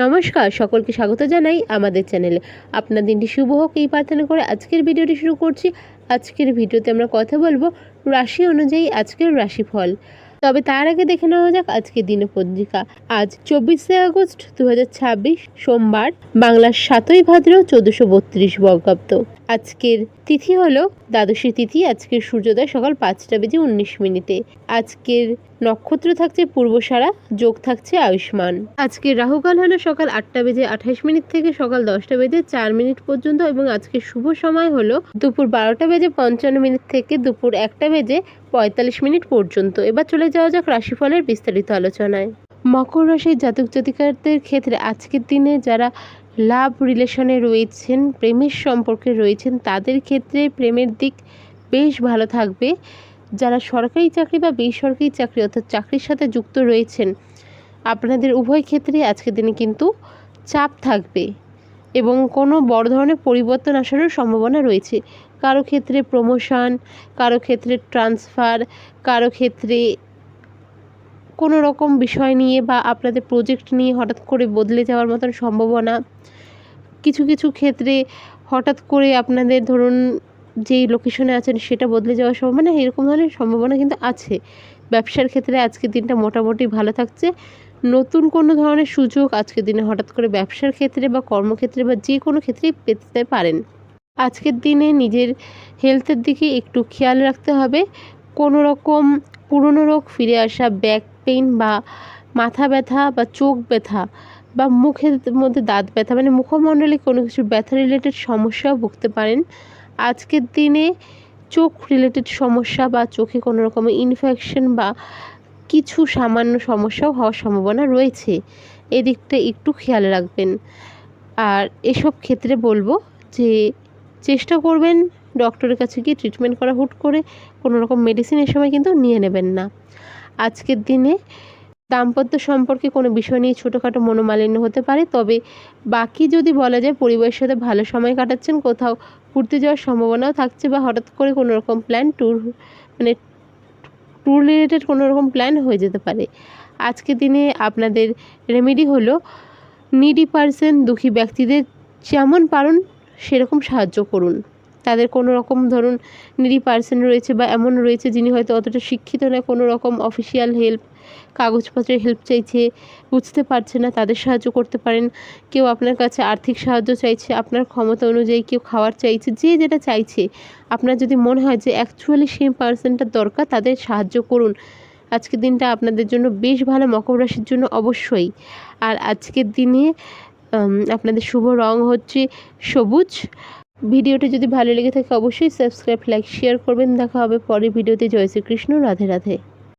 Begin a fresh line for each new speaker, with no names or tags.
নমস্কার, সকলকে স্বাগত জানাই আমাদের চ্যানেলে। আপনার দিনটি শুভ হোক এই প্রার্থনা করে আজকের ভিডিওটি শুরু করছি। আজকের ভিডিওতে আমরা কথা বলবো রাশি অনুযায়ী আজকের রাশিফল। তবে তার আগে দেখে নেওয়া যাক আজকের দিনের পত্রিকা। আজ 24শে আগস্ট 2026 সোমবার, বাংলার 7ই ভাদ্র 1432 বঙ্গাব্দ। আজকের তিথি হলো দ্বাদশী তিথি। আজকের সূর্যোদয় সকাল 5টা বেজে 19 মিনিটে। আজকের নক্ষত্র থাকছে পূর্বসারা, যোগ থাকছে আয়ুষ্মান। আজকের রাহুকাল হলো সকাল 8টা বেজে 28 মিনিট থেকে সকাল 10টা বেজে 4 মিনিট পর্যন্ত, এবং আজকের শুভ সময় হলো দুপুর 12টা বেজে 55 মিনিট থেকে দুপুর 1টা বেজে 45 মিনিট পর্যন্ত। এবার চলে যাওয়া যাক রাশিফলের বিস্তারিত আলোচনায়। মকর রাশির জাতক জাতিকাদের ক্ষেত্রে আজকের দিনে যারা লাভ রিলেশনে রয়েছেন, প্রেমের সম্পর্কে রয়েছেন, তাদের ক্ষেত্রে প্রেমের দিক বেশ ভালো থাকবে। যারা সরকারি চাকরি বা বেসরকারি চাকরি অর্থাৎ চাকরির সাথে যুক্ত রয়েছেন, আপনাদের উভয় ক্ষেত্রে আজকের দিনে কিন্তু চাপ থাকবে এবং কোনো বড় ধরনের পরিবর্তন আসারও সম্ভাবনা রয়েছে। কারো ক্ষেত্রে প্রমোশন, কারো ক্ষেত্রে ট্রান্সফার, কারো ক্ষেত্রে কোনো রকম বিষয় নিয়ে বা আপনাদের প্রজেক্ট নিয়ে হঠাৎ করে বদলে যাওয়ার মতন সম্ভাবনা। কিছু কিছু ক্ষেত্রে হঠাৎ করে আপনাদের ধরুন যেই লোকেশনে আছেন সেটা বদলে যাওয়ার সম্ভাবনা, এরকম ধরনের সম্ভাবনা কিন্তু আছে। ব্যবসার ক্ষেত্রে আজকের দিনটা মোটামুটি ভালো থাকছে। নতুন কোনো ধরনের সুযোগ আজকের দিনে হঠাৎ করে ব্যবসার ক্ষেত্রে বা কর্মক্ষেত্রে বা যে কোনো ক্ষেত্রেই পেতে পারেন। আজকের দিনে নিজের হেলথের দিকে একটু খেয়াল রাখতে হবে। কোনো রকম পুরনো রোগ ফিরে আসা, ব্যাক পেইন বা মাথা ব্যথা বা চোখ ব্যথা বা মুখের মধ্যে দাঁত ব্যথা, মানে মুখমণ্ডলে কোনো কিছু ব্যথা রিলেটেড সমস্যাও ভুগতে পারেন। আজকের দিনে চোখ রিলেটেড সমস্যা বা চোখে কোনো রকমের ইনফেকশন বা কিছু সামান্য সমস্যাও হওয়ার সম্ভাবনা রয়েছে। এদিকটা একটু খেয়াল রাখবেন। আর এসব ক্ষেত্রে বলবো যে চেষ্টা করবেন ডক্টরের কাছে গিয়ে ট্রিটমেন্ট করা। হুট করে কোনো রকম মেডিসিন এ সময় কিন্তু নিয়ে নেবেন না। আজকের দিনে দাম্পত্য সম্পর্কে কোনো বিষয় নিয়ে ছোটোখাটো মনোমালিন্য হতে পারে। তবে বাকি যদি বলা যায় পরিবারের সাথে ভালো সময় কাটাচ্ছেন, কোথাও ঘুরতে যাওয়ার সম্ভাবনাও থাকছে বা হঠাৎ করে কোনো রকম প্ল্যান ট্যুর রিলেটেড কোনো রকম প্ল্যান হয়ে যেতে পারে। আজকের দিনে আপনাদের রেমেডি হলো নিডি পারসন, দুঃখী ব্যক্তিদের যেমন পারেন সেরকম সাহায্য করুন। তাদের কোনো রকম ধরুন নিডি পারসন রয়েছে বা এমন রয়েছে যিনি হয়তো অতটা শিক্ষিত নয়, কোনো রকম অফিসিয়াল হেল্প, কাগজপত্রের হেল্প চাইছে, বুঝতে পারছে না, তাদের সাহায্য করতে পারেন। কেউ আপনার কাছে আর্থিক সাহায্য চাইছে, আপনার ক্ষমতা অনুযায়ী কেউ খাওয়ার চাইছে, যে যেটা চাইছে, আপনার যদি মনে হয় যে অ্যাকচুয়ালি সেই পার্সনটার দরকার, তাদের সাহায্য করুন। আজকের দিনটা আপনাদের জন্য বেশ ভালো, মকর রাশির জন্য অবশ্যই। আর আজকের দিনে আপনাদের শুভ রং হচ্ছে সবুজ। ভিডিওটি যদি ভালো লেগে থাকে অবশ্যই সাবস্ক্রাইব, লাইক, শেয়ার করবেন। দেখা হবে পরের ভিডিওতে। জয় শ্রীকৃষ্ণ, রাধে রাধে।